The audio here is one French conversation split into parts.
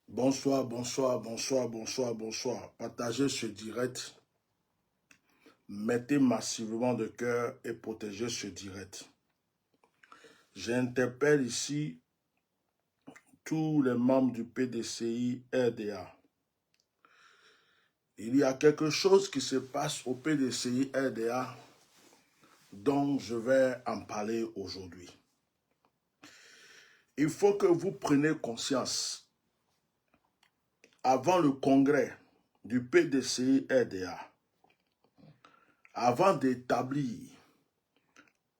Bonsoir, bonsoir, bonsoir, bonsoir, bonsoir. Partagez ce direct. Mettez massivement de cœur et protégez ce direct. J'interpelle ici tous les membres du PDCI RDA. Il y a quelque chose qui se passe au PDCI RDA dont je vais en parler aujourd'hui. Il faut que vous preniez conscience. Avant le congrès du PDCI RDA, avant d'établir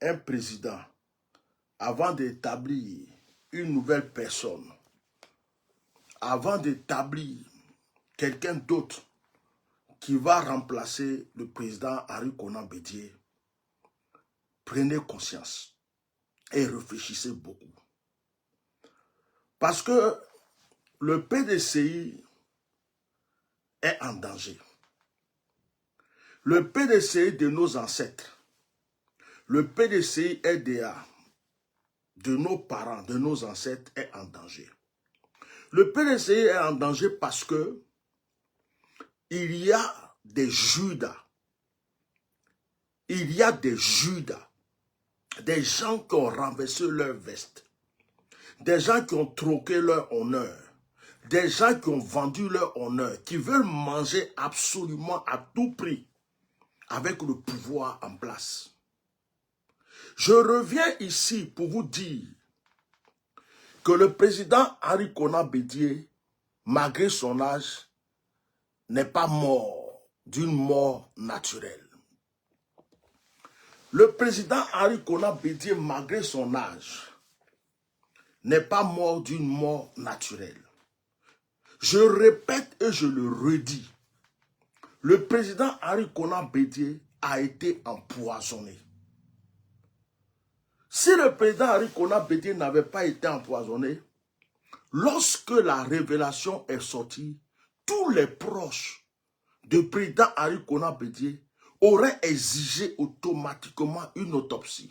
un président, avant d'établir une nouvelle personne, avant d'établir quelqu'un d'autre qui va remplacer le président Henri Konan Bédié, prenez conscience et réfléchissez beaucoup. Parce que le PDCI est en danger. Le PDCI de nos ancêtres, le PDCI RDA de nos parents, de nos ancêtres est en danger. Le PDCI est en danger parce que il y a des Judas. Il y a des Judas. Des gens qui ont renversé leur veste. Des gens qui ont troqué leur honneur. Des gens qui ont vendu leur honneur. Qui veulent manger absolument à tout prix avec le pouvoir en place. Je reviens ici pour vous dire que le président Henri Konan Bédié, malgré son âge, n'est pas mort d'une mort naturelle. Le président Henri Konan Bédié, malgré son âge, n'est pas mort d'une mort naturelle. Je répète et je le redis. Le président Henri Konan Bédié a été empoisonné. Si le président Henri Konan Bédié n'avait pas été empoisonné, lorsque la révélation est sortie, tous les proches du président Henri Konan Bédié auraient exigé automatiquement une autopsie.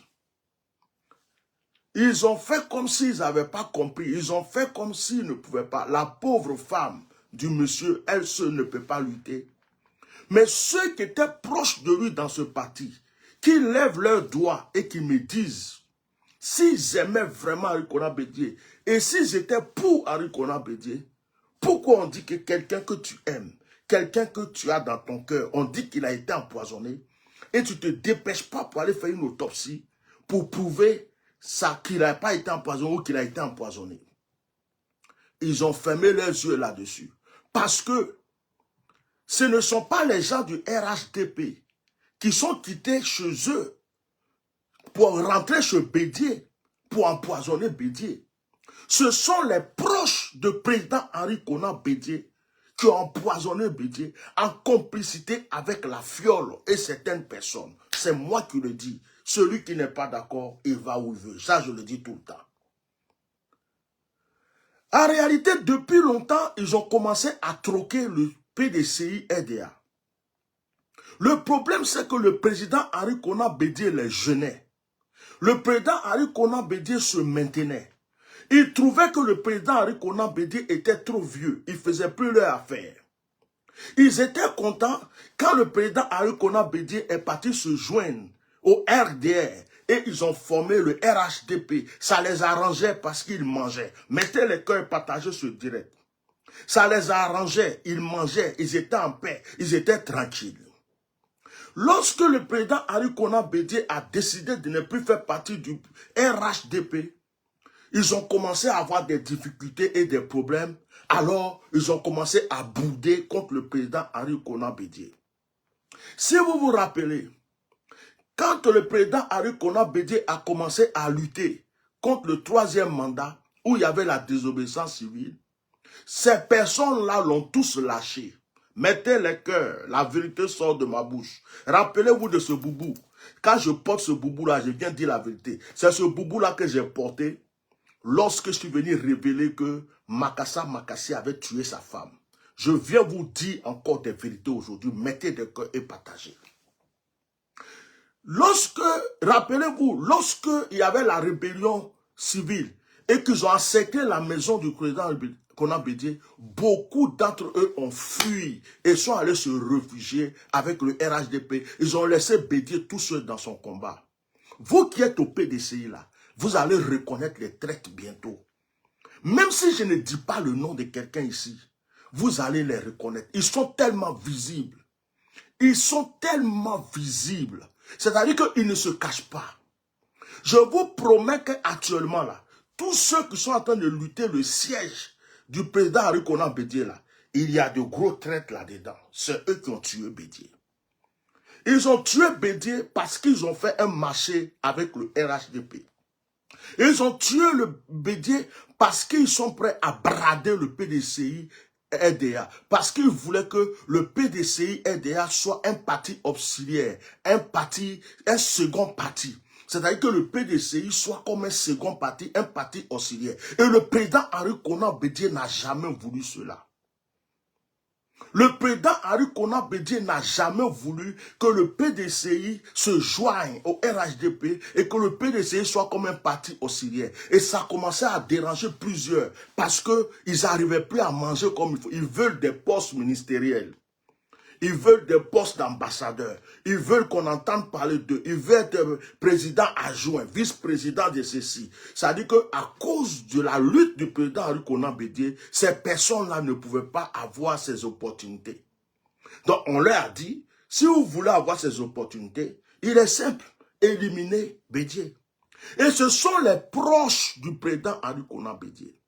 Ils ont fait comme s'ils n'avaient pas compris. Ils ont fait comme s'ils ne pouvaient pas. La pauvre femme du monsieur, elle seule ne peut pas lutter. Mais ceux qui étaient proches de lui dans ce parti, qui lèvent leurs doigts et qui me disent, s'ils aimaient vraiment Arikona Bédié, et s'ils étaient pour Arikona Bédié, pourquoi on dit que quelqu'un que tu aimes, quelqu'un que tu as dans ton cœur, on dit qu'il a été empoisonné, et tu ne te dépêches pas pour aller faire une autopsie, pour prouver ça qu'il n'a pas été empoisonné ou qu'il a été empoisonné. Ils ont fermé leurs yeux là-dessus. Parce que ce ne sont pas les gens du RHDP qui sont quittés chez eux pour rentrer chez Bédié, pour empoisonner Bédié. Ce sont les proches du président Henri Konan Bédié qui ont empoisonné Bédié en complicité avec la fiole et certaines personnes. C'est moi qui le dis. Celui qui n'est pas d'accord, il va où il veut. Ça, je le dis tout le temps. En réalité, depuis longtemps, ils ont commencé à troquer le PDCI RDA. Le problème, c'est que le président Henri Konan Bédié les jeûnait. Le président Henri Konan Bédié se maintenait. Il trouvait que le président Henri Konan Bédié était trop vieux. Il ne faisait plus leur affaire. Ils étaient contents quand le président Henri Konan Bédié est parti se joindre au RDR. Et ils ont formé le RHDP. Ça les arrangeait parce qu'ils mangeaient. Mettez les cœurs partagés sur direct. Ça les arrangeait. Ils mangeaient. Ils étaient en paix. Ils étaient tranquilles. Lorsque le président Henri Konan Bédié a décidé de ne plus faire partie du RHDP, ils ont commencé à avoir des difficultés et des problèmes. Alors, ils ont commencé à bouder contre le président Henri Konan Bédié. Si vous vous rappelez, quand le président Henri Konan Bédié a commencé à lutter contre le 3e mandat, où il y avait la désobéissance civile, ces personnes-là l'ont tous lâché. Mettez les cœurs, la vérité sort de ma bouche. Rappelez-vous de ce boubou. Quand je porte ce boubou-là, je viens dire la vérité. C'est ce boubou-là que j'ai porté lorsque je suis venu révéler que Makassa Makassi avait tué sa femme. Je viens vous dire encore des vérités aujourd'hui. Mettez des cœurs et partagez. Rappelez-vous, lorsque il y avait la rébellion civile et qu'ils ont encerclé la maison du président Konan Bédié, beaucoup d'entre eux ont fui et sont allés se réfugier avec le RHDP. Ils ont laissé Bédié tout seul dans son combat. Vous qui êtes au PDCI là, vous allez reconnaître les traites bientôt. Même si je ne dis pas le nom de quelqu'un ici, vous allez les reconnaître. Ils sont tellement visibles. Ils sont tellement visibles. C'est-à-dire qu'ils ne se cachent pas. Je vous promets qu'actuellement, là, tous ceux qui sont en train de lutter le siège du président Henri Konan Bédié, là, il y a de gros traites là-dedans. C'est eux qui ont tué Bédié. Ils ont tué Bédié parce qu'ils ont fait un marché avec le RHDP. Ils ont tué le Bédié parce qu'ils sont prêts à brader le PDCI RDA, parce qu'ils voulaient que le PDCI RDA soit un parti auxiliaire, un second parti. C'est-à-dire que le PDCI soit comme un second parti, un parti auxiliaire. Et le président Henri Konan Bédié n'a jamais voulu cela. Le président Henri Konan Bédié n'a jamais voulu que le PDCI se joigne au RHDP et que le PDCI soit comme un parti auxiliaire. Et ça a commencé à déranger plusieurs parce qu'ils n'arrivaient plus à manger comme il faut. Ils veulent des postes ministériels. Ils veulent des postes d'ambassadeurs. Ils veulent qu'on entende parler d'eux. Ils veulent être président adjoint, vice-président de ceci. Ça dit qu'à cause de la lutte du président Henri Konan Bédié, ces personnes-là ne pouvaient pas avoir ces opportunités. Donc on leur a dit, si vous voulez avoir ces opportunités, il est simple, éliminer Bédié. Et ce sont les proches du président Henri Konan Bédié.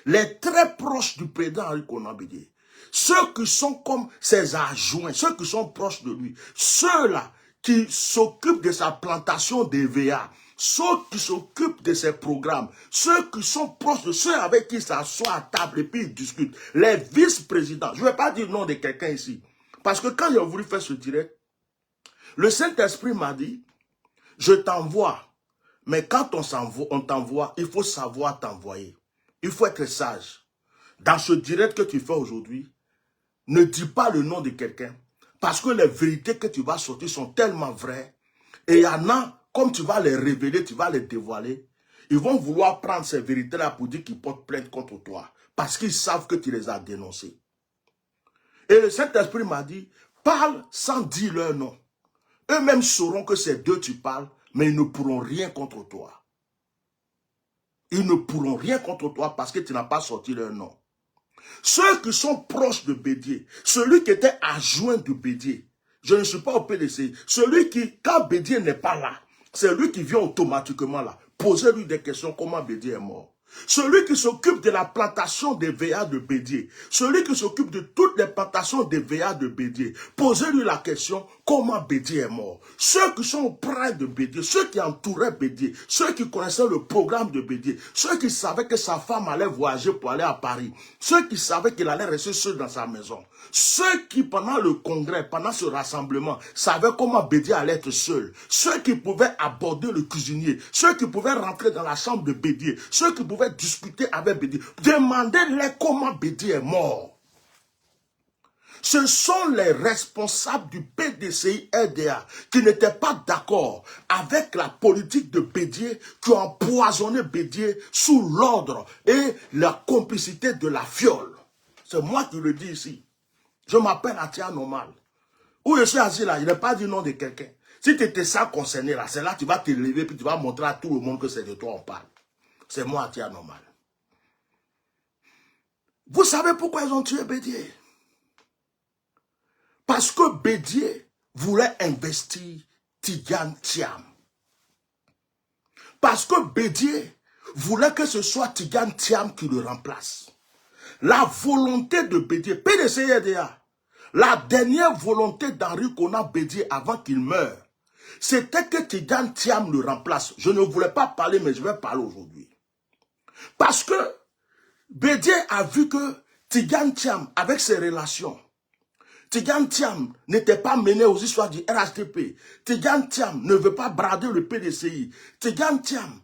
Les très proches du président Henri Konan Bédié. Ceux qui sont comme ses adjoints, ceux qui sont proches de lui, ceux-là qui s'occupent de sa plantation d'EVA, ceux qui s'occupent de ses programmes, ceux qui sont proches de ceux avec qui il s'assoit à table et puis ils discutent, les vice-présidents. Je ne vais pas dire le nom de quelqu'un ici, parce que quand j'ai voulu faire ce direct, le Saint-Esprit m'a dit, je t'envoie, mais quand on t'envoie, il faut savoir t'envoyer. Il faut être sage. Dans ce direct que tu fais aujourd'hui, ne dis pas le nom de quelqu'un. Parce que les vérités que tu vas sortir sont tellement vraies. Et il y en a, comme tu vas les révéler, tu vas les dévoiler. Ils vont vouloir prendre ces vérités-là pour dire qu'ils portent plainte contre toi. Parce qu'ils savent que tu les as dénoncées. Et le Saint-Esprit m'a dit, Parle sans dire leur nom. Eux-mêmes sauront que c'est d'eux tu parles, mais ils ne pourront rien contre toi. Ils ne pourront rien contre toi parce que tu n'as pas sorti leur nom. Ceux qui sont proches de Bédié, celui qui était adjoint de Bédié, je ne suis pas au PDCI, celui qui, quand Bédié n'est pas là, c'est lui qui vient automatiquement là. Posez-lui des questions, comment Bédié est mort. Celui qui s'occupe de la plantation des VA de Bédié, celui qui s'occupe de toutes les plantations des VA de Bédié, posez-lui la question, comment Bédié est mort. Ceux qui sont près de Bédié, ceux qui entouraient Bédié, ceux qui connaissaient le programme de Bédié, ceux qui savaient que sa femme allait voyager pour aller à Paris, ceux qui savaient qu'il allait rester seul dans sa maison, ceux qui pendant le congrès, pendant ce rassemblement, savaient comment Bédié allait être seul, ceux qui pouvaient aborder le cuisinier, ceux qui pouvaient rentrer dans la chambre de Bédié, ceux qui pouvaient discuter avec Bédié, demandez-les comment Bédié est mort. Ce sont les responsables du PDCI RDA qui n'étaient pas d'accord avec la politique de Bédié, qui ont empoisonné Bédié sous l'ordre et la complicité de la fiole. C'est moi qui le dis ici. Je m'appelle Atia Normal. Où je suis assis là, je n'ai pas dit nom de quelqu'un. Si tu étais ça concerné là, c'est là que tu vas te lever puis tu vas montrer à tout le monde que c'est de toi on parle. C'est moi Atia Normal. Vous savez pourquoi ils ont tué Bédié? Parce que Bédié voulait investir Tidjane Thiam. Parce que Bédié voulait que ce soit Tidjane Thiam qui le remplace. La volonté de Bédié, PDCI-RDA, la dernière volonté d'Henri Konan Bédié avant qu'il meure, c'était que Tidjane Thiam le remplace. Je ne voulais pas parler, mais je vais parler aujourd'hui. Parce que Bédié a vu que Tidjane Thiam, avec ses relations, Tidjane Thiam n'était pas mené aux histoires du RHDP. Tidjane Thiam ne veut pas brader le PDCI. Tidjane Thiam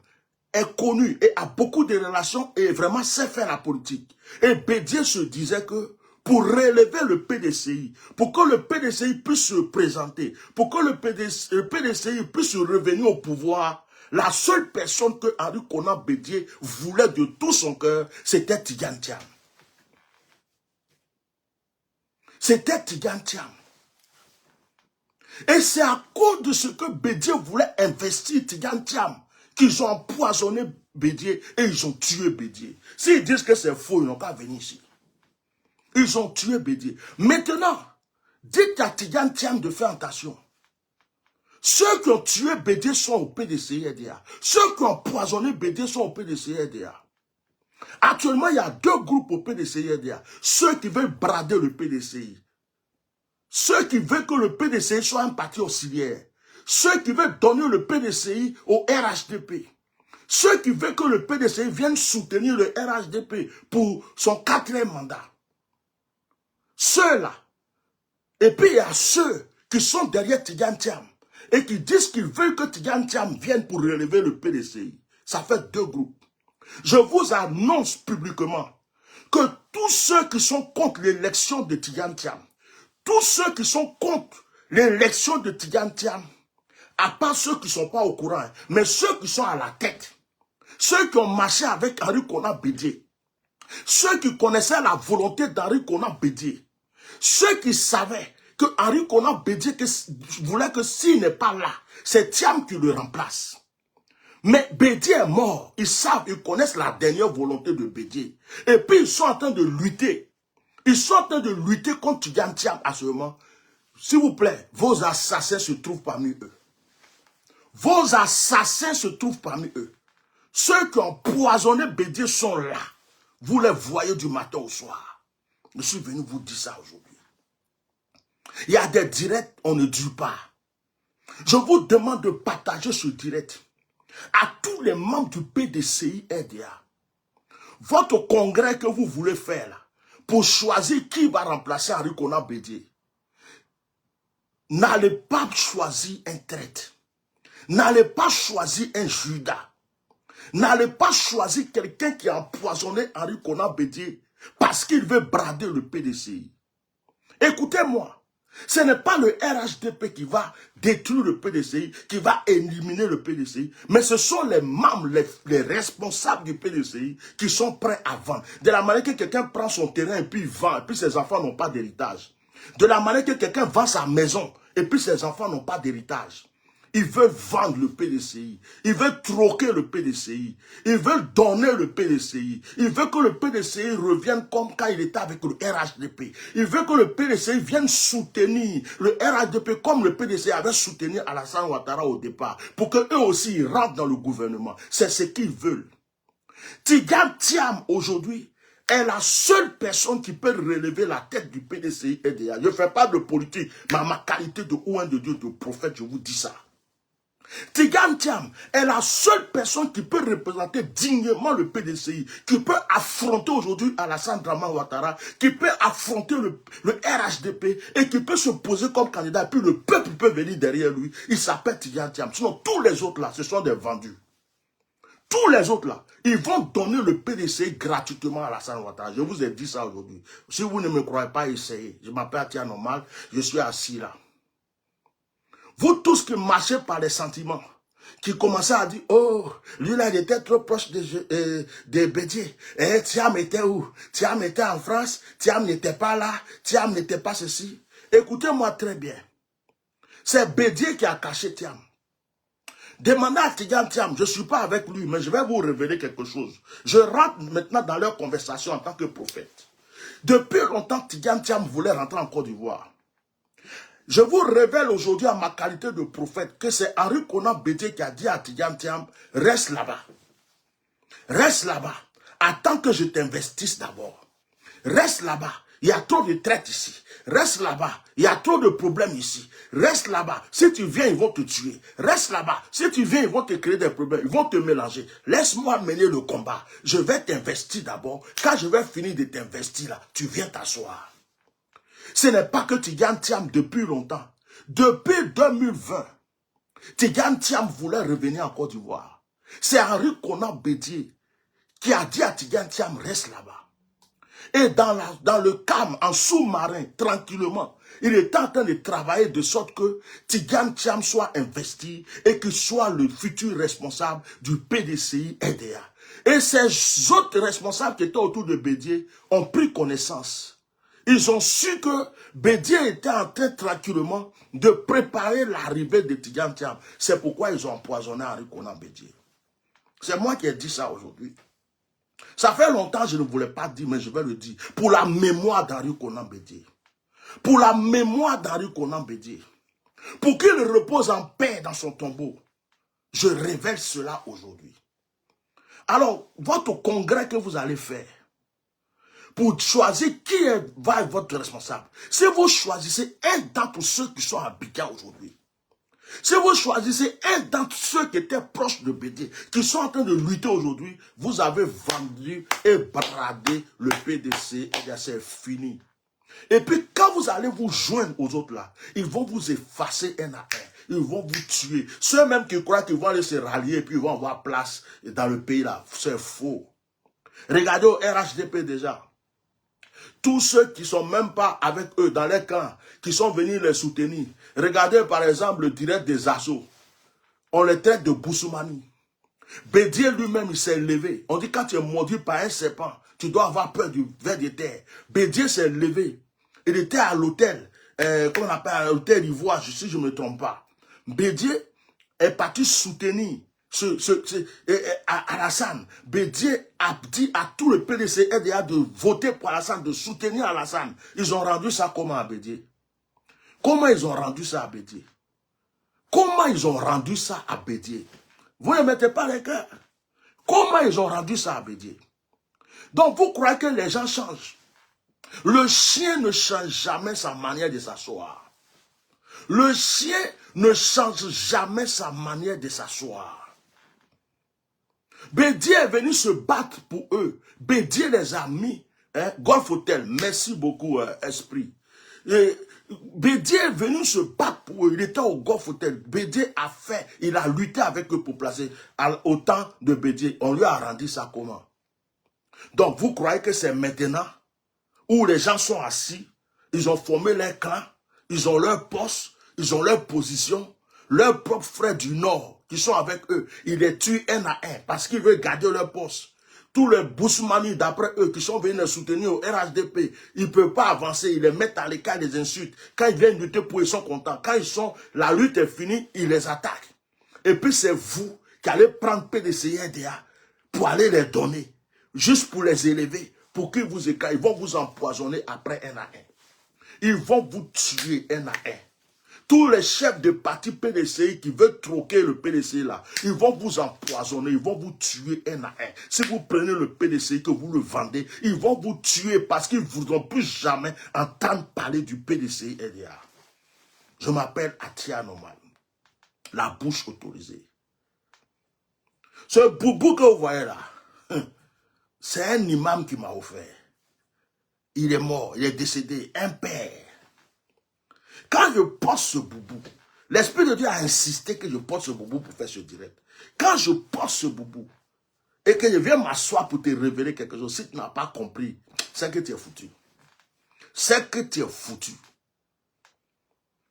est connu et a beaucoup de relations et vraiment sait faire la politique. Et Bédié se disait que pour relever le PDCI, pour que le PDCI puisse se présenter, pour que le PDCI puisse revenir au pouvoir, la seule personne que Henri Konan Bédié voulait de tout son cœur, c'était Tidjane Thiam. C'était Tidjane Thiam. Et c'est à cause de ce que Bédié voulait investir Tidjane Thiam qu'ils ont empoisonné Bédié et ils ont tué Bédié. S'ils disent que c'est faux, ils n'ont qu'à venir ici. Ils ont tué Bédié. Maintenant, dites à Tidjane Thiam de faire attention. Ceux qui ont tué Bédié sont au PDCI-RDA. Ceux qui ont empoisonné Bédié sont au PDCI-RDA. Actuellement, il y a deux groupes au PDCI-RDA. Ceux qui veulent brader le PDCI. Ceux qui veulent que le PDCI soit un parti auxiliaire. Ceux qui veulent donner le PDCI au RHDP. Ceux qui veulent que le PDCI vienne soutenir le RHDP pour son 4e mandat. Ceux-là. Et puis il y a ceux qui sont derrière Tidjane Thiam et qui disent qu'ils veulent que Tidjane Thiam vienne pour relever le PDCI. Ça fait deux groupes. Je vous annonce publiquement que tous ceux qui sont contre l'élection de Tidjane Thiam, tous ceux qui sont contre l'élection de Tidjane Thiam, à part ceux qui ne sont pas au courant, mais ceux qui sont à la tête, ceux qui ont marché avec Henri Konan Bédié, ceux qui connaissaient la volonté d'Henri Konan Bédié, ceux qui savaient que Henri Konan Bédié voulait que s'il n'est pas là, c'est Thiam qui le remplace. Mais Bédié est mort. Ils savent, ils connaissent la dernière volonté de Bédié. Et puis ils sont en train de lutter. Ils sont en train de lutter contre Tidjane Thiam à ce moment. S'il vous plaît, vos assassins se trouvent parmi eux. Vos assassins se trouvent parmi eux. Ceux qui ont empoisonné Bédié sont là. Vous les voyez du matin au soir. Je suis venu vous dire ça aujourd'hui. Il y a des directs, on ne dit pas. Je vous demande de partager ce direct à tous les membres du PDCI-RDA. Votre congrès que vous voulez faire là, pour choisir qui va remplacer Henri Konan Bédié, n'allez pas choisir un traître. N'allez pas choisir un Judas. N'allez pas choisir quelqu'un qui a empoisonné Henri Konan Bédié parce qu'il veut brader le PDCI. Écoutez-moi. Ce n'est pas le RHDP qui va détruire le PDCI, qui va éliminer le PDCI, mais ce sont les membres, les responsables du PDCI qui sont prêts à vendre. De la manière que quelqu'un prend son terrain et puis il vend, et puis ses enfants n'ont pas d'héritage. De la manière que quelqu'un vend sa maison et puis ses enfants n'ont pas d'héritage. Ils veulent vendre le PDCI. Ils veulent troquer le PDCI. Ils veulent donner le PDCI. Ils veulent que le PDCI revienne comme quand il était avec le RHDP. Ils veulent que le PDCI vienne soutenir le RHDP comme le PDCI avait soutenu Alassane Ouattara au départ. Pour qu'eux aussi ils rentrent dans le gouvernement. C'est ce qu'ils veulent. Tidjane Thiam aujourd'hui est la seule personne qui peut relever la tête du PDCI EDA. Je ne fais pas de politique, mais à ma qualité de ouin de Dieu, de prophète, je vous dis ça. Tidjane Thiam est la seule personne qui peut représenter dignement le PDCI, qui peut affronter aujourd'hui Alassane Dramane Ouattara, qui peut affronter le RHDP et qui peut se poser comme candidat. Et puis le peuple peut venir derrière lui. Il s'appelle Tidjane Thiam. Sinon, tous les autres là, ce sont des vendus. Tous les autres là, ils vont donner le PDCI gratuitement à Alassane Ouattara. Je vous ai dit ça aujourd'hui. Si vous ne me croyez pas, essayez. Je m'appelle Atia Normal, je suis assis là. Vous tous qui marchez par les sentiments, qui commencez à dire, oh, lui là, il était trop proche de Bédié. Et Thiam était où? Thiam était en France, Thiam n'était pas là, Thiam n'était pas ceci. Écoutez-moi très bien. C'est Bédié qui a caché Thiam. Demandez à Tidjane Thiam, je ne suis pas avec lui, mais je vais vous révéler quelque chose. Je rentre maintenant dans leur conversation en tant que prophète. Depuis longtemps, Tidjane Thiam voulait rentrer en Côte d'Ivoire. Je vous révèle aujourd'hui en ma qualité de prophète que c'est Henri Konan Bédié qui a dit à Tidjane Thiam, reste là-bas. Reste là-bas. Attends que je t'investisse d'abord. Reste là-bas. Il y a trop de traite ici. Reste là-bas. Il y a trop de problèmes ici. Reste là-bas. Si tu viens, ils vont te tuer. Reste là-bas. Si tu viens, ils vont te créer des problèmes. Ils vont te mélanger. Laisse-moi mener le combat. Je vais t'investir d'abord. Quand je vais finir de t'investir là, tu viens t'asseoir. Ce n'est pas que Tidjane Thiam depuis longtemps. Depuis 2020, Tidjane Thiam voulait revenir en Côte d'Ivoire. C'est Henri Konan Bédié qui a dit à Tidjane Thiam, reste là-bas. Et dans le calme, en sous-marin, tranquillement, il était en train de travailler de sorte que Tidjane Thiam soit investi et qu'il soit le futur responsable du PDCI EDA. Et ces autres responsables qui étaient autour de Bédié ont pris connaissance. Ils ont su que Bédié était en train tranquillement de préparer l'arrivée de Tidjane Thiam. C'est pourquoi ils ont empoisonné Henri Konan Bédié. C'est moi qui ai dit ça aujourd'hui. Ça fait longtemps que je ne voulais pas dire, mais je vais le dire. Pour la mémoire d'Henri Konan Bédié. Pour la mémoire d'Henri Konan Bédié. Pour qu'il repose en paix dans son tombeau. Je révèle cela aujourd'hui. Alors, votre congrès que vous allez faire, pour choisir qui va être votre responsable, si vous choisissez un d'entre ceux qui sont à Abidjan aujourd'hui, si vous choisissez un d'entre ceux qui étaient proches de Bédié, qui sont en train de lutter aujourd'hui, vous avez vendu et bradé le PDC, et c'est fini. Et puis quand vous allez vous joindre aux autres là, ils vont vous effacer un à un. Ils vont vous tuer. Ceux même qui croient qu'ils vont aller se rallier et puis ils vont avoir place dans le pays là, c'est faux. Regardez au RHDP déjà. Tous ceux qui ne sont même pas avec eux dans les camps, qui sont venus les soutenir. Regardez par exemple le direct des assauts. On les traite de Boussoumani. Bédié lui-même, il s'est levé. On dit quand tu es mordu par un serpent, tu dois avoir peur du ver de terre. Bédié s'est levé. Il était à l'hôtel, comment on appelle, l'hôtel Ivoire, si je ne me trompe pas. Bédié est parti soutenir Alassane. Bédié a dit à tout le PDC EDA de voter pour Alassane, de soutenir Alassane. Ils ont rendu ça comment à Bédié? Comment ils ont rendu ça à Bédié? Comment ils ont rendu ça à Bédié? Vous ne mettez pas les cœurs. Comment ils ont rendu ça à Bédié? Donc vous croyez que les gens changent? Le chien ne change jamais sa manière de s'asseoir. Le chien ne change jamais sa manière de s'asseoir. Bédié est venu se battre pour eux. Bédié les a mis. Golf Hotel, merci beaucoup, Esprit. Bédié est venu se battre pour eux. Il était au Golf Hotel. Bédié a fait, il a lutté avec eux pour placer. Au temps de Bédié, on lui a rendu ça comment? Donc vous croyez que c'est maintenant où les gens sont assis, ils ont formé leur clan, ils ont leur poste, ils ont leur position, leurs propres frères du Nord qui sont avec eux, ils les tuent un à un parce qu'ils veulent garder leur poste. Tous les Bousmani, d'après eux, qui sont venus les soutenir au RHDP, ils ne peuvent pas avancer, ils les mettent à l'écart des insultes. Quand ils viennent lutter pour eux, ils sont contents. Quand la lutte est finie, ils les attaquent. Et puis c'est vous qui allez prendre PDCI RDA pour aller les donner, juste pour les élever, pour qu'ils vous écartent. Ils vont vous empoisonner après un à un. Ils vont vous tuer un à un. Tous les chefs de parti PDCI qui veulent troquer le PDCI là, ils vont vous empoisonner, ils vont vous tuer un à un. Si vous prenez le PDCI, que vous le vendez, ils vont vous tuer parce qu'ils ne voudront plus jamais entendre parler du PDCI RDA. Je m'appelle Atia Norman, la bouche autorisée. Ce boubou que vous voyez là, c'est un imam qui m'a offert. Il est mort, il est décédé, un père. Quand je porte ce boubou, l'Esprit de Dieu a insisté que je porte ce boubou pour faire ce direct. Quand je porte ce boubou et que je viens m'asseoir pour te révéler quelque chose, si tu n'as pas compris, c'est que tu es foutu. C'est que tu es foutu.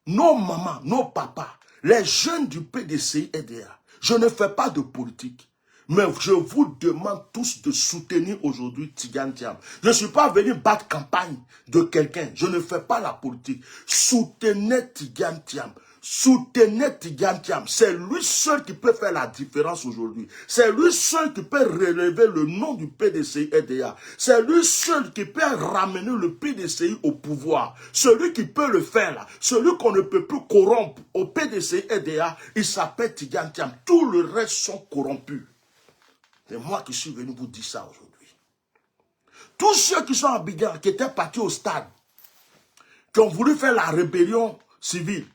Nos mamans, nos papas, les jeunes du PDCI RDA, je ne fais pas de politique. Mais je vous demande tous de soutenir aujourd'hui Tidjane Thiam. Je ne suis pas venu battre campagne de quelqu'un. Je ne fais pas la politique. Soutenez Tidjane Thiam. Soutenez Tidjane Thiam. C'est lui seul qui peut faire la différence aujourd'hui. C'est lui seul qui peut relever le nom du PDCI RDA. C'est lui seul qui peut ramener le PDCI au pouvoir. Celui qui peut le faire là, celui qu'on ne peut plus corrompre au PDCI RDA, il s'appelle Tidjane Thiam. Tout le reste sont corrompus. C'est moi qui suis venu vous dire ça aujourd'hui. Tous ceux qui sont à Abidjan, qui étaient partis au stade, qui ont voulu faire la rébellion civile,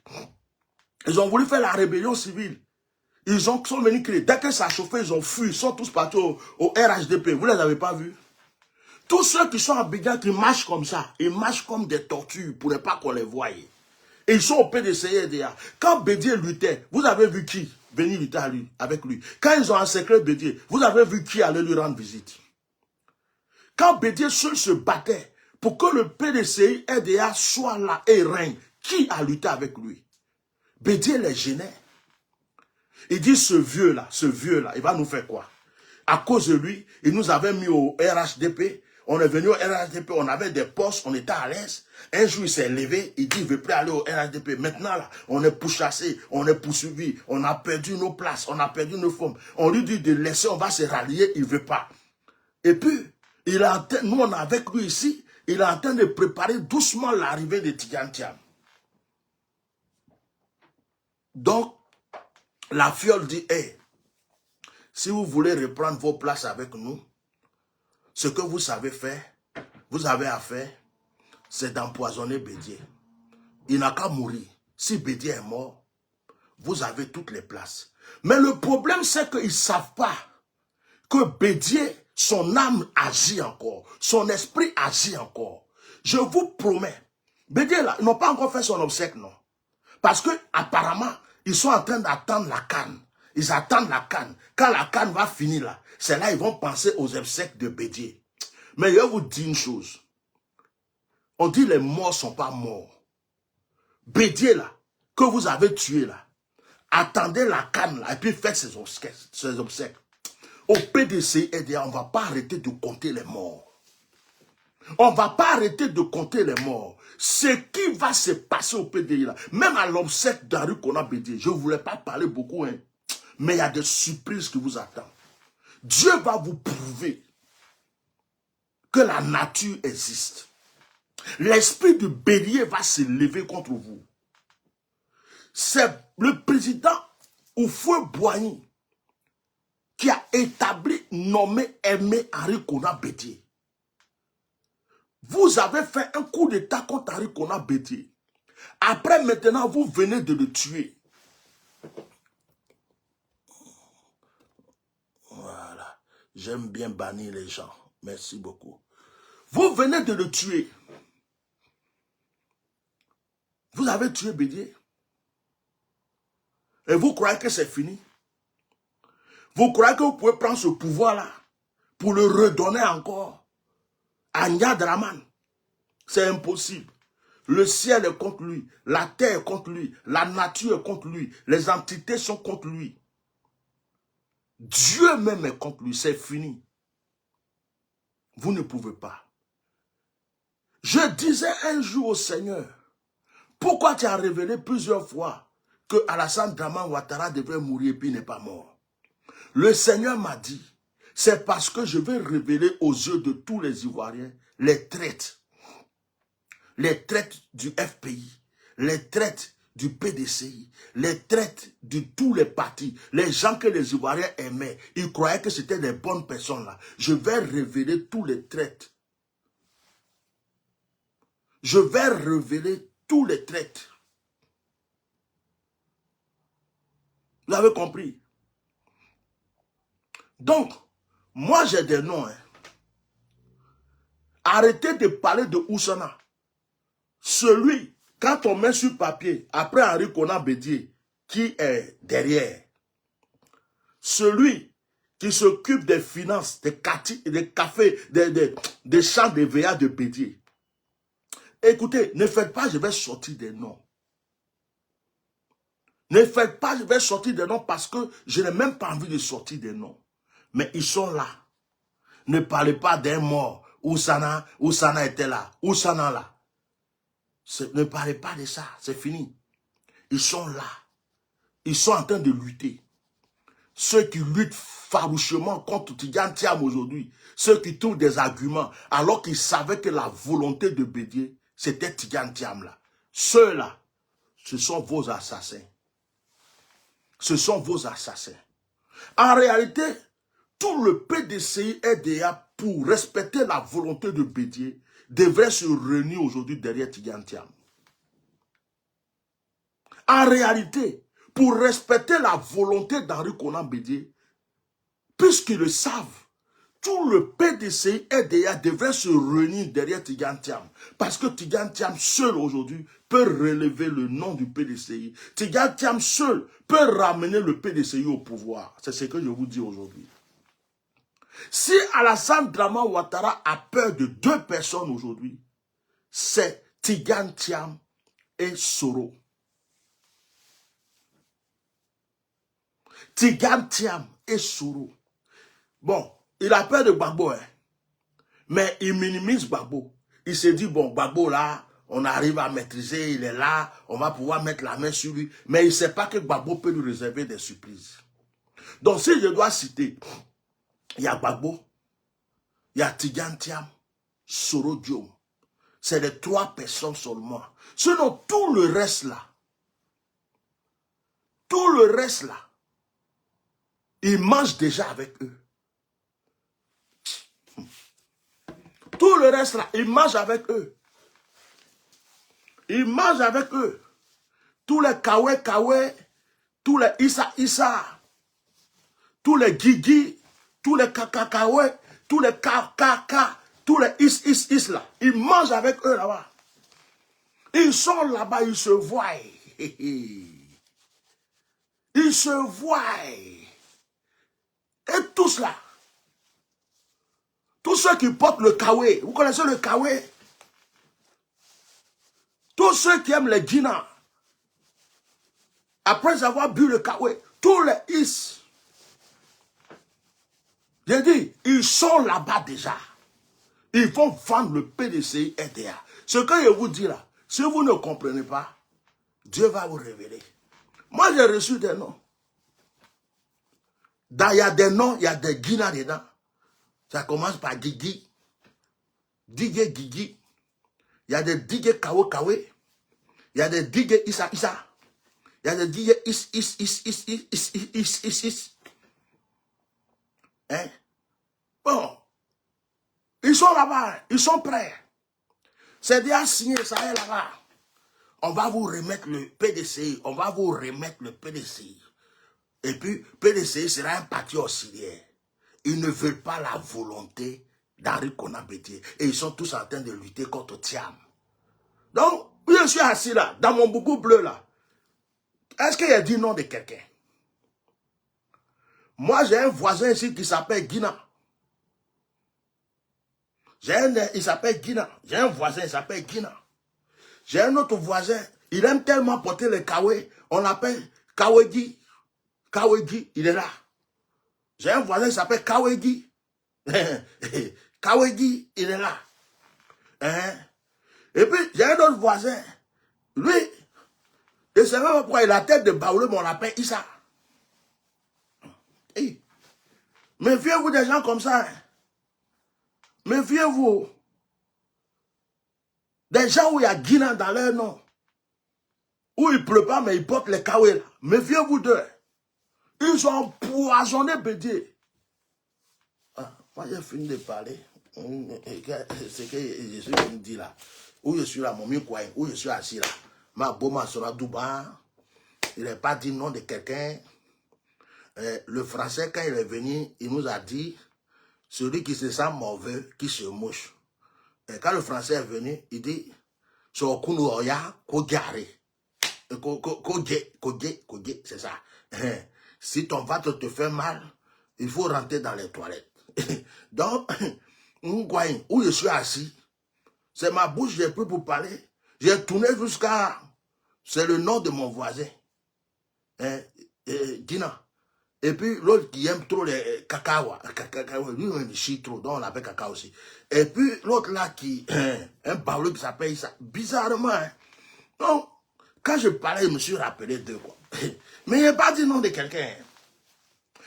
ils ont voulu faire la rébellion civile. Ils sont venus crier. Dès que ça chauffait, ils ont fui. Ils sont tous partis au RHDP. Vous ne les avez pas vus? Tous ceux qui sont à Abidjan, qui marchent comme ça, ils marchent comme des tortues pour ne pas qu'on les voie. Et ils sont au PDCI RDA. Quand Bédié luttait, vous avez vu qui venir lutter avec lui? Quand ils ont encerclé Bédié, vous avez vu qui allait lui rendre visite? Quand Bédié seul se battait pour que le PDCI RDA soit là et règne, qui a lutté avec lui? Bédié les gênait. Il dit ce vieux-là, il va nous faire quoi? À cause de lui, il nous avait mis au RHDP. On est venu au RHDP, on avait des postes, on était à l'aise. Un jour, il s'est levé, il dit, il ne veut plus aller au RHDP. Maintenant, là, on est pourchassé, on est poursuivi, on a perdu nos places, on a perdu nos formes. On lui dit de laisser, on va se rallier, il ne veut pas. Et puis, nous, on est avec lui ici, il est en train de préparer doucement l'arrivée de Tidjane Thiam. Donc, la fiole dit, hey, si vous voulez reprendre vos places avec nous, ce que vous savez faire, vous avez à faire, c'est d'empoisonner Bédié. Il n'a qu'à mourir. Si Bédié est mort, vous avez toutes les places. Mais le problème, c'est qu'ils ne savent pas que Bédié, son âme agit encore. Son esprit agit encore. Je vous promets, Bédié, là, ils n'ont pas encore fait son obsèque, non. Parce que apparemment, ils sont en train d'attendre la canne. Ils attendent la canne. Quand la canne va finir là, c'est là qu'ils vont penser aux obsèques de Bédié. Mais je vais vous dire une chose. On dit les morts ne sont pas morts. Bédié là, que vous avez tué là, attendez la canne là et puis faites ses obsèques. Au PDCI RDA, on ne va pas arrêter de compter les morts. On ne va pas arrêter de compter les morts. Ce qui va se passer au PDI là, même à l'obsèque d'Ari Kona Bédié, je ne voulais pas parler beaucoup, hein, mais il y a des surprises qui vous attendent. Dieu va vous prouver que la nature existe. L'esprit de bélier va se lever contre vous. C'est le président Houphouët-Boigny qui a établi, nommé Aimé Henri Konan Bédié. Vous avez fait un coup d'état contre Henri Konan Bédié. Après, maintenant, vous venez de le tuer. Voilà. J'aime bien bannir les gens. Merci beaucoup. Vous venez de le tuer. Vous avez tué Bédié. Et vous croyez que c'est fini? Vous croyez que vous pouvez prendre ce pouvoir-là pour le redonner encore à Ndiadraman? C'est impossible. Le ciel est contre lui, la terre est contre lui, la nature est contre lui, les entités sont contre lui. Dieu même est contre lui, c'est fini. Vous ne pouvez pas. Je disais un jour au Seigneur, pourquoi tu as révélé plusieurs fois que Alassane Dramane Ouattara devait mourir et puis il n'est pas mort? Le Seigneur m'a dit, c'est parce que je vais révéler aux yeux de tous les Ivoiriens les traites du FPI, les traites du PDCI, les traites de tous les partis, les gens que les Ivoiriens aimaient, ils croyaient que c'était des bonnes personnes là. Je vais révéler tous les traites. Je vais révéler tous les traites. Vous avez compris? Donc, moi j'ai des noms. Hein. Arrêtez de parler de Oussana. Celui, quand on met sur papier, après Henri Konan Bédié, qui est derrière, celui qui s'occupe des finances, des cafés, des champs de VA de Bédié. Écoutez, ne faites pas, je vais sortir des noms. Ne faites pas, je vais sortir des noms parce que je n'ai même pas envie de sortir des noms. Mais ils sont là. Ne parlez pas d'un mort. Oussana était là. Oussana là. Ne parlez pas de ça. C'est fini. Ils sont là. Ils sont en train de lutter. Ceux qui luttent farouchement contre Tidjane Thiam aujourd'hui. Ceux qui trouvent des arguments alors qu'ils savaient que la volonté de Bédié, c'était Tidjane Thiam là. Ceux-là, ce sont vos assassins. Ce sont vos assassins. En réalité, tout le PDCI RDA, pour respecter la volonté de Bédié, devrait se réunir aujourd'hui derrière Tidjane Thiam. En réalité, pour respecter la volonté d'Henri Konan Bédié, puisqu'ils le savent, tout le PDCI RDA devrait se réunir derrière Tidjane Thiam. Parce que Tidjane Thiam seul aujourd'hui peut relever le nom du PDCI. Tidjane Thiam seul peut ramener le PDCI au pouvoir. C'est ce que je vous dis aujourd'hui. Si Alassane Dramane Ouattara a peur de deux personnes aujourd'hui, c'est Tidjane Thiam et Soro. Tidjane Thiam et Soro. Bon, il a peur de Gbagbo, hein. Mais il minimise Gbagbo. Il se dit, bon, Gbagbo là, on arrive à maîtriser, il est là, on va pouvoir mettre la main sur lui. Mais il ne sait pas que Gbagbo peut lui réserver des surprises. Donc si je dois citer, il y a Gbagbo, il y a Tidjane Thiam, Soro Diom. C'est les trois personnes seulement. Sinon, tout le reste là, ils mangent déjà avec eux. Tout le reste là, ils mangent avec eux. Ils mangent avec eux. Tous les Kawe, tous les Issa, tous les Gigi, tous les Kakakawe, tous les Kaka, tous les Is là. Ils mangent avec eux là-bas. Ils sont là-bas, ils se voient. Ils se voient. Et tous là. Tous ceux qui portent le Kawe, vous connaissez le Kawe? Tous ceux qui aiment les Guinas, après avoir bu le Kawe, tous les Is, j'ai dit, ils sont là-bas déjà. Ils vont vendre le PDCI RDA. Ce que je vous dis là, si vous ne comprenez pas, Dieu va vous révéler. Moi, j'ai reçu des noms. Il y a des noms, il y a des Guinas dedans. Ça commence par Gigi. Gigi. Il y a des Digue Kawe. Il y a des Digue Issa. Il y a des Digue Is. Hein? Bon. Ils sont là-bas. Ils sont prêts. C'est déjà signé, ça est là-bas. On va vous remettre le PDCI. Et puis, PDCI sera un parti auxiliaire. Ils ne veulent pas la volonté d'Henri Konan Bédié. Et ils sont tous en train de lutter contre Thiam. Donc, je suis assis là, dans mon boubou bleu là. Est-ce qu'il y a dit nom de quelqu'un? Moi, j'ai un voisin ici qui s'appelle Guina. Il s'appelle Guina. J'ai un voisin, il s'appelle Guina. J'ai un autre voisin, il aime tellement porter le Kawe, on l'appelle Kawegi. Kawegi, il est là. J'ai un voisin qui s'appelle Kawegi. Kawegi, il est là. Hein? Et puis, j'ai un autre voisin. Lui, et c'est même pourquoi il a la tête de Baoulé, mais on l'appelle Issa. Hey. Méfiez-vous des gens comme ça. Hein? Méfiez-vous. Des gens où il y a Guinan dans leur nom. Où il ne pleut pas, mais ils portent les kawé. Méfiez-vous d'eux. Ils ont empoisonné Bédié. Ah, moi, j'ai fini de parler. C'est que je suis venu dire là. Où je suis là, mon mieux coin, où je suis assis là. Ma boma sera Douba. Il n'est pas dit le nom de quelqu'un. Le français, quand il est venu, il nous a dit celui qui se sent mauvais, qui se mouche. Et quand le français est venu, il dit c'est ça. Si ton ventre te fait mal, il faut rentrer dans les toilettes. Donc, où je suis assis, c'est ma bouche, j'ai pris pour parler. J'ai tourné jusqu'à... C'est le nom de mon voisin. Dina. Et puis l'autre qui aime trop les cacao. Lui, il chie trop, donc on l'appelle cacao aussi. Et puis l'autre là qui... un baoulé qui s'appelle ça. Bizarrement, hein. Donc, quand je parlais, je me suis rappelé d'eux, quoi. Mais il n'y a pas dit nom de quelqu'un.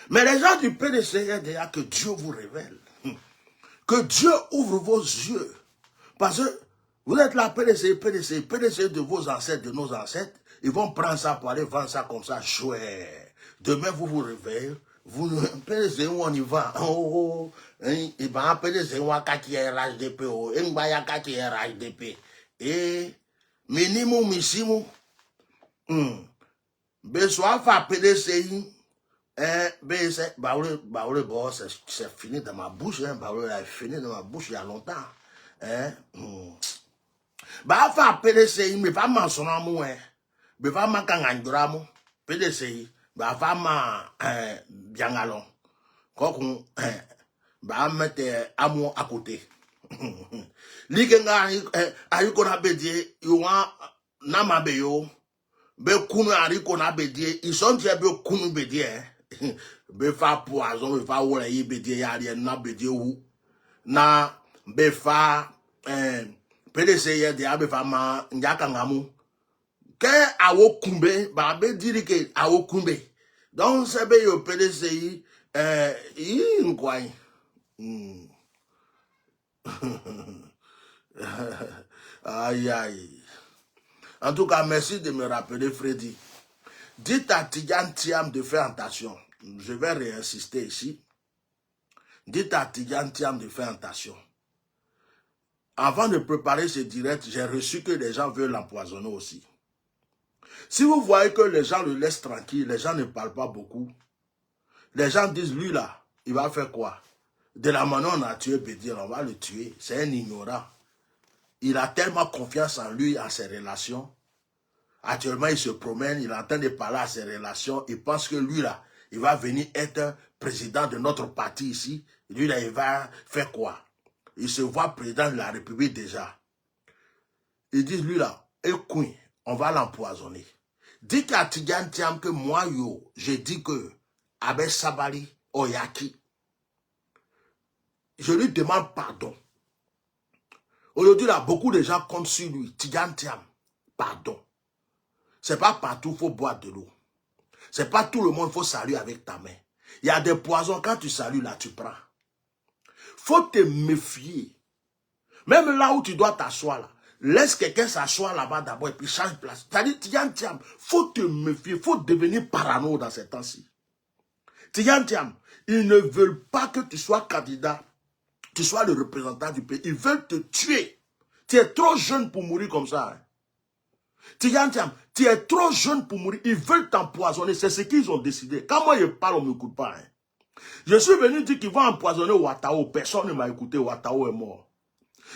Mais les gens du PDC, il y a déjà que Dieu vous révèle. Que Dieu ouvre vos yeux. Parce que vous êtes là, PDC de vos ancêtres, de nos ancêtres. Ils vont prendre ça pour aller vendre ça comme ça, chouette. Demain, vous vous réveillez. Vous, PDC, où on y va? Oh, il va PDC, où on y a RHDP. Il va y a RHDP. Et, minimum, missimum. Besoin de PDC. Baoulé, bon, c'est fini dans ma bouche, hein. Baoulé est fini dans ma bouche il y a longtemps. Hein? Bah, fa PDCI, mais pas mentionner moi, hein. Mais pas ma kangandramo, PDCI, bah, va ma, bien allons. Quand on, bah, mettre amour à côté. Ligenga, ayukona bedie, yuwa, namabeyo, be kunu arikona bedie, ils sont déjà be kunu bedie, hein. Be fa poison, be fa wole yi bedie yari na bedie ou na be fa PDC ye de be fa ma njaka ngamu ke awo kumbe ba be diri ke awo kumbe donc c'est be yo PDC yi ngwai aïe aïe. En tout cas, merci de me rappeler, Freddy. Dites à Tidjane Thiam de faire attention. Je vais réinsister ici. Dites à Tidjane Thiam de faire attention. Avant de préparer ce direct, j'ai reçu que les gens veulent l'empoisonner aussi. Si vous voyez que les gens le laissent tranquille, les gens ne parlent pas beaucoup, les gens disent, lui là, il va faire quoi? De la manière on a tué Bédié, on va le tuer. C'est un ignorant. Il a tellement confiance en lui, en ses relations. Actuellement, il se promène, il est en train de parler à ses relations. Il pense que lui, là, il va venir être président de notre parti ici. Lui, là, il va faire quoi? Il se voit président de la République déjà. Ils disent, lui, là, écoute, on va l'empoisonner. Dites à Tidjane Thiam que moi, yo, j'ai dit que, avec Sabali, Oyaki, je lui demande pardon. Aujourd'hui, là, beaucoup de gens comptent sur lui. Tidjane Thiam, pardon. C'est pas partout qu'il faut boire de l'eau. C'est pas tout le monde qu'il faut saluer avec ta main. Il y a des poisons, quand tu salues, là, tu prends. Faut te méfier. Même là où tu dois t'asseoir, là, laisse quelqu'un s'asseoir là-bas d'abord et puis change de place. C'est-à-dire, Tidjane Thiam, faut te méfier, faut devenir parano dans ces temps-ci. Tidjane Thiam, ils ne veulent pas que tu sois candidat, tu sois le représentant du pays. Ils veulent te tuer. Tu es trop jeune pour mourir comme ça. Hein. Tidjane Thiam, tu es trop jeune pour mourir. Ils veulent t'empoisonner. C'est ce qu'ils ont décidé. Quand moi je parle, on ne m'écoute pas. Hein. Je suis venu dire qu'ils vont empoisonner Ouattao. Personne ne m'a écouté. Ouattao est mort.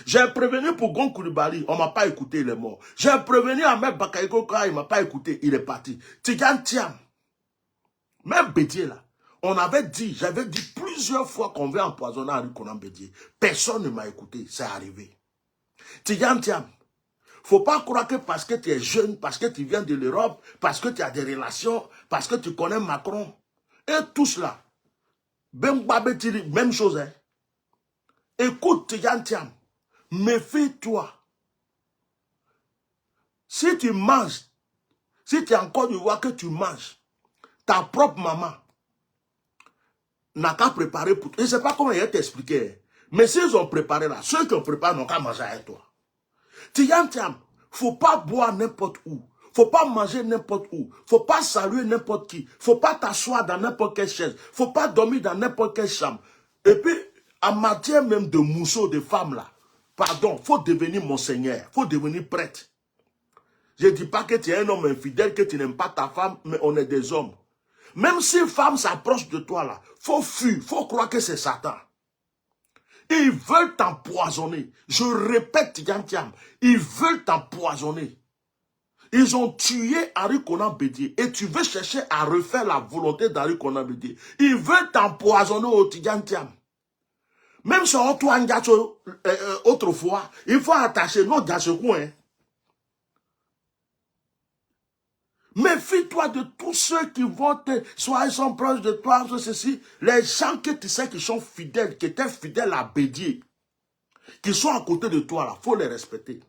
J'ai prévenu pour Gon Coulibaly. On ne m'a pas écouté. Il est mort. J'ai prévenu Ahmed Bakayoko. Il ne m'a pas écouté. Il est parti. Tidjane Thiam. Même Bédié là. On avait dit, j'avais dit plusieurs fois qu'on veut empoisonner Henri Konan Bédié. Personne ne m'a écouté. C'est arrivé. Tidjane Thiam. Faut pas croire que parce que tu es jeune, parce que tu viens de l'Europe, parce que tu as des relations, parce que tu connais Macron, et tout cela. Même chose, hein. Écoute, Yantiam, méfie-toi. Si tu manges, si tu es en Côte d'Ivoire que tu manges, ta propre maman n'a qu'à préparer pour toi. Je ne sais pas comment il va t'expliquer. Mais s'ils ont préparé là, ceux qui ont préparé n'ont qu'à manger avec toi. Tiam, faut pas boire n'importe où. Faut pas manger n'importe où. Faut pas saluer n'importe qui. Faut pas t'asseoir dans n'importe quelle chaise. Faut pas dormir dans n'importe quelle chambre. Et puis, en matière même de mousseau de femmes là, pardon, faut devenir monseigneur. Faut devenir prêtre. Je ne dis pas que tu es un homme infidèle, que tu n'aimes pas ta femme, mais on est des hommes. Même si une femme s'approche de toi là, faut fuir, faut croire que c'est Satan. Ils veulent t'empoisonner. Je répète, Yantiam, ils veulent t'empoisonner. Ils ont tué Henri Konan Bédié et tu veux chercher à refaire la volonté d'Henri Konan Bédié. Ils veulent t'empoisonner au Yantiam. Même si on toi autrefois, il faut attacher nos dans ce coin. Méfie-toi de tous ceux qui vont te... Soit ils sont proches de toi, soit ceci. Les gens que tu sais qui sont fidèles, qui étaient fidèles à Bédié, qui sont à côté de toi, là, il faut les respecter.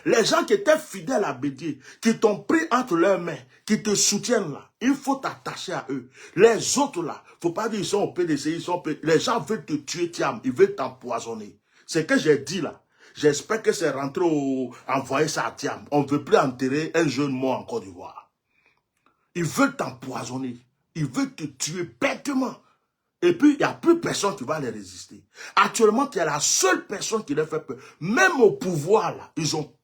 Les gens qui étaient fidèles à Bédié, qui t'ont pris entre leurs mains, qui te soutiennent là, il faut t'attacher à eux. Les autres là, il ne faut pas dire qu'ils sont au PDC, ils sont... Les gens veulent te tuer, Tiam, ils veulent t'empoisonner. C'est ce que j'ai dit là. J'espère que c'est rentré envoyer ça à Tiam. On ne veut plus enterrer un jeune mort en Côte d'Ivoire. Ils veulent t'empoisonner. Ils veulent te tuer bêtement. Et puis, il n'y a plus personne qui va les résister. Actuellement, tu es la seule personne qui les fait peur. Même au pouvoir, là,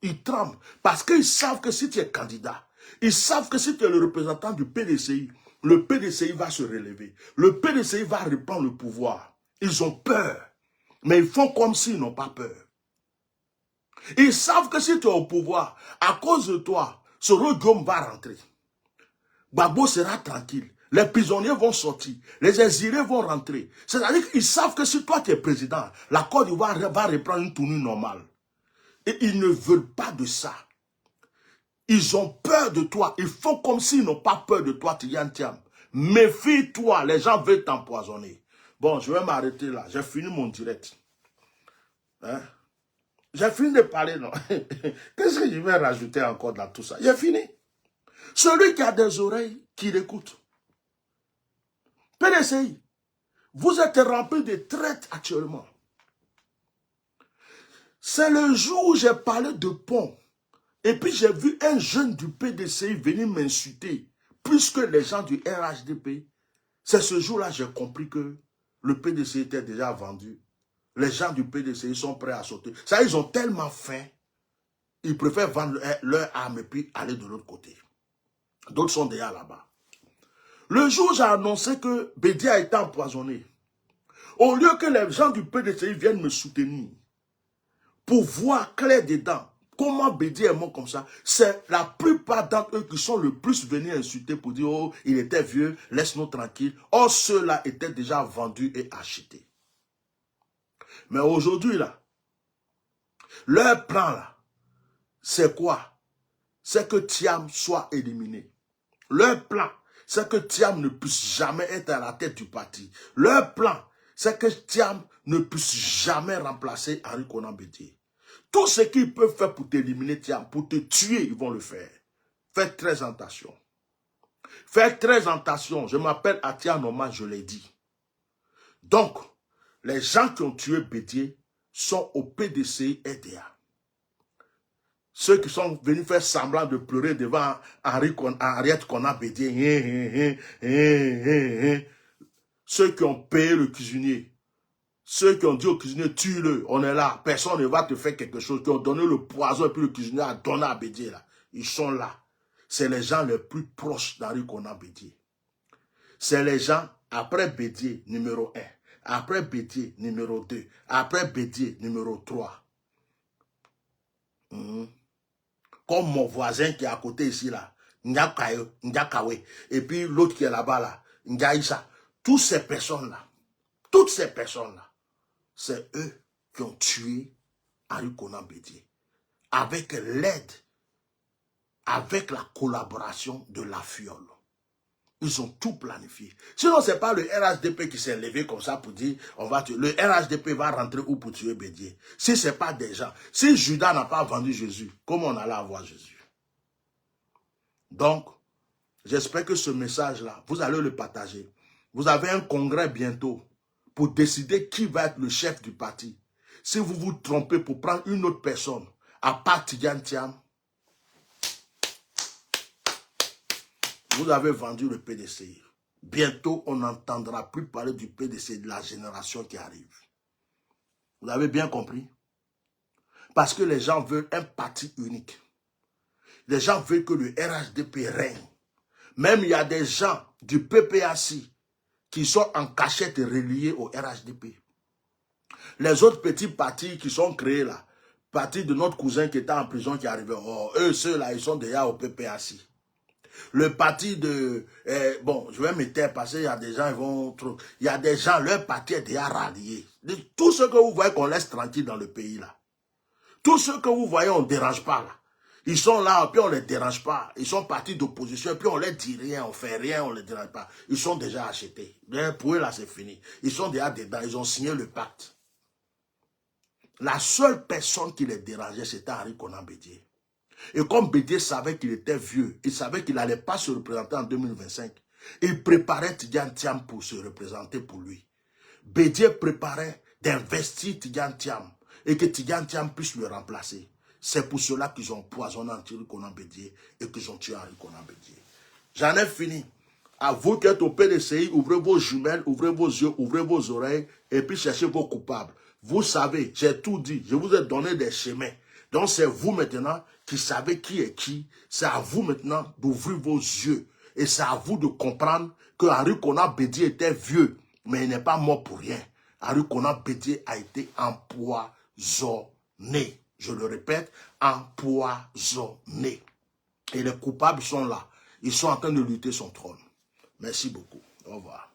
ils tremblent. Parce qu'ils savent que si tu es candidat, ils savent que si tu es le représentant du PDCI, le PDCI va se relever. Le PDCI va reprendre le pouvoir. Ils ont peur. Mais ils font comme s'ils n'ont pas peur. Ils savent que si tu es au pouvoir, à cause de toi, ce Guillaume va rentrer. Gbagbo sera tranquille. Les prisonniers vont sortir. Les exilés vont rentrer. C'est-à-dire qu'ils savent que si toi tu es président, la Côte d'Ivoire va reprendre une tournure normale. Et ils ne veulent pas de ça. Ils ont peur de toi. Ils font comme s'ils n'ont pas peur de toi, Yantiam. Méfie-toi, les gens veulent t'empoisonner. Bon, je vais m'arrêter là. J'ai fini mon direct. Hein? J'ai fini de parler, non? Qu'est-ce que je vais rajouter encore dans tout ça? J'ai fini. Celui qui a des oreilles, qui l'écoute. PDCI, vous êtes rempli de traîtres actuellement. C'est le jour où j'ai parlé de pont. Et puis j'ai vu un jeune du PDCI venir m'insulter, plus que les gens du RHDP. C'est ce jour-là que j'ai compris que le PDCI était déjà vendu. Les gens du PDCI sont prêts à sauter. Ça, ils ont tellement faim, ils préfèrent vendre leur arme et puis aller de l'autre côté. D'autres sont déjà là-bas. Le jour où j'ai annoncé que Bédié a été empoisonné, au lieu que les gens du PDCI viennent me soutenir, pour voir clair dedans, comment Bédié est mort comme ça, c'est la plupart d'entre eux qui sont le plus venus insulter pour dire, oh, il était vieux, laisse-nous tranquille. Or, ceux-là étaient déjà vendus et achetés. Mais aujourd'hui, là, leur plan, là, c'est quoi? C'est que Thiam soit éliminé. Leur plan, c'est que Thiam ne puisse jamais être à la tête du parti. Leur plan, c'est que Thiam ne puisse jamais remplacer Henri Konan Bédié. Tout ce qu'ils peuvent faire pour t'éliminer, Thiam, pour te tuer, ils vont le faire. Faites très attention. Faites très attention. Je m'appelle Atia Norman, je l'ai dit. Donc, les gens qui ont tué Bédié sont au PDCI RDA. Ceux qui sont venus faire semblant de pleurer devant Henriette Konan Bédié. Ceux qui ont payé le cuisinier. Ceux qui ont dit au cuisinier, tue-le, on est là, personne ne va te faire quelque chose. Qui ont donné le poison et puis le cuisinier a donné à Bédié là. Ils sont là. C'est les gens les plus proches d'Henri Konan Bédié. C'est les gens, après Bédié, numéro 1. Après Bédié, numéro 2. Après Bédié, numéro 3. Comme mon voisin qui est à côté ici, là, Ndiakawe, et puis l'autre qui est là-bas, là, Ndiaïsa. Toutes ces personnes-là, c'est eux qui ont tué Henri Konan Bédié. Avec l'aide, avec la collaboration de la Fiole. Ils ont tout planifié. Sinon, ce n'est pas le RHDP qui s'est levé comme ça pour dire, le RHDP va rentrer où pour tuer Bédié. Si ce n'est pas des gens. Si Judas n'a pas vendu Jésus, comment on allait avoir Jésus? Donc, j'espère que ce message-là, vous allez le partager. Vous avez un congrès bientôt pour décider qui va être le chef du parti. Si vous vous trompez pour prendre une autre personne, à part Tidjane Thiam, vous avez vendu le PDCI. Bientôt, on n'entendra plus parler du PDCI de la génération qui arrive. Vous avez bien compris? Parce que les gens veulent un parti unique. Les gens veulent que le RHDP règne. Même il y a des gens du PPAC qui sont en cachette reliés au RHDP. Les autres petits partis qui sont créés là, parti de notre cousin qui était en prison qui arrivait, oh, eux, ceux-là, ils sont déjà au PPAC. Le parti de... bon, je vais me taire parce qu'il y a des gens, il y a des gens, leur parti est déjà rallié. Tous ceux que vous voyez qu'on laisse tranquille dans le pays là, tous ceux que vous voyez, on ne dérange pas là. Ils sont là, puis on ne les dérange pas. Ils sont partis d'opposition, puis on ne les dit rien, on ne fait rien, on ne les dérange pas. Ils sont déjà achetés. Pour eux là, c'est fini. Ils sont déjà dedans, ils ont signé le pacte. La seule personne qui les dérangeait, c'était Henri Konan Bédié. Et comme Bédié savait qu'il était vieux, il savait qu'il n'allait pas se représenter en 2025, il préparait Tidjane Thiam pour se représenter pour lui. Bédié préparait d'investir Tidjane Thiam et que Tidjane Thiam puisse le remplacer. C'est pour cela qu'ils ont poisonné Henri Konan Bédié et qu'ils ont tué Henri Konan Bédié. J'en ai fini. À vous qui êtes au PDCI, ouvrez vos jumelles, ouvrez vos yeux, ouvrez vos oreilles et puis cherchez vos coupables. Vous savez, j'ai tout dit, je vous ai donné des chemins. Donc c'est vous maintenant qui savez qui est qui. C'est à vous maintenant d'ouvrir vos yeux. Et c'est à vous de comprendre que Henri Konan Bédié était vieux, mais il n'est pas mort pour rien. Henri Konan Bédié a été empoisonné. Je le répète, empoisonné. Et les coupables sont là. Ils sont en train de lutter son trône. Merci beaucoup. Au revoir.